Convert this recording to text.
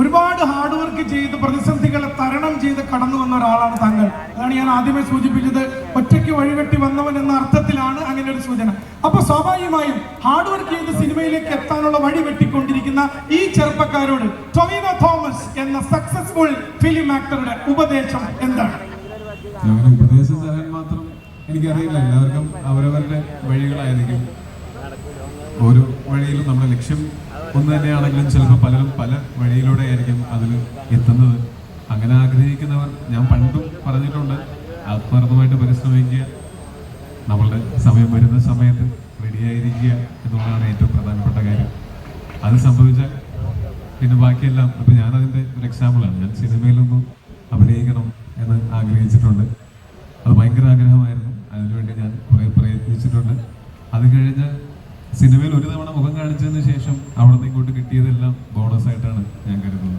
ഒരുപാട് hard work ചെയ്ത് പ്രതിസന്ധികളെ തരണം ചെയ്ത് കടന്നു വന്ന ഒരാളാണ് താങ്കൾ. അതാണ് ഞാൻ ആദ്യമേ സൂചിപ്പിച്ചത്. ഒറ്റയ്ക്ക് വഴികെട്ടി വന്നവൻ എന്ന അർത്ഥത്തിലാണ് അങ്ങനെ ഒരു സൂചന. അപ്പൊ സ്വാഭാവികമായും ഹാർഡ് വർക്ക് ചെയ്ത് സിനിമയിലേക്ക് എത്താനുള്ള വഴി വെട്ടിക്കൊണ്ടിരിക്കുന്ന ഈ ചെറുപ്പക്കാരോട് ടൊവിനോ തോമസ് എന്ന സക്സസ്ഫുൾ ഫിലിം ആക്ടറുടെ ഉപദേശം എന്താണ്? അങ്ങനെ ഉപദേശം തരാൻ മാത്രം എനിക്കറിയില്ല. എല്ലാവർക്കും അവരവരുടെ വഴികളായിരിക്കും. ഓരോ വഴിയിലും നമ്മുടെ ലക്ഷ്യം ഒന്ന് തന്നെയാണെങ്കിലും ചിലപ്പോൾ പലരും പല വഴിയിലൂടെ ആയിരിക്കും അതിൽ എത്തുന്നത്. അങ്ങനെ ആഗ്രഹിക്കുന്നവർ, ഞാൻ പണ്ടും പറഞ്ഞിട്ടുണ്ട്, ആത്മാർത്ഥമായിട്ട് പരിശ്രമിക്കുക, നമ്മളുടെ സമയം വരുന്ന സമയത്ത് റെഡിയായിരിക്കുക എന്നുള്ളതാണ് ഏറ്റവും പ്രധാനപ്പെട്ട കാര്യം. അത് സംഭവിച്ചാൽ പിന്നെ ബാക്കിയെല്ലാം, ഇപ്പം ഞാനതിൻ്റെ ഒരു എക്സാമ്പിളാണ്. ഞാൻ സിനിമയിലൊന്നും അഭിനയിക്കണം എന്ന് ആഗ്രഹിച്ചിട്ടുണ്ട്. അത് ഭയങ്കര ആഗ്രഹമായിരുന്നു. അതിനുവേണ്ടി ഞാൻ കുറേ പ്രയത്നിച്ചിട്ടുണ്ട്. അത് കഴിഞ്ഞ് സിനിമയിൽ ഒരു തവണ മുഖം കാണിച്ചതിന് ശേഷം അവിടെ നിന്ന് ഇങ്ങോട്ട് കിട്ടിയതെല്ലാം ബോണസായിട്ടാണ് ഞാൻ കരുതുന്നത്.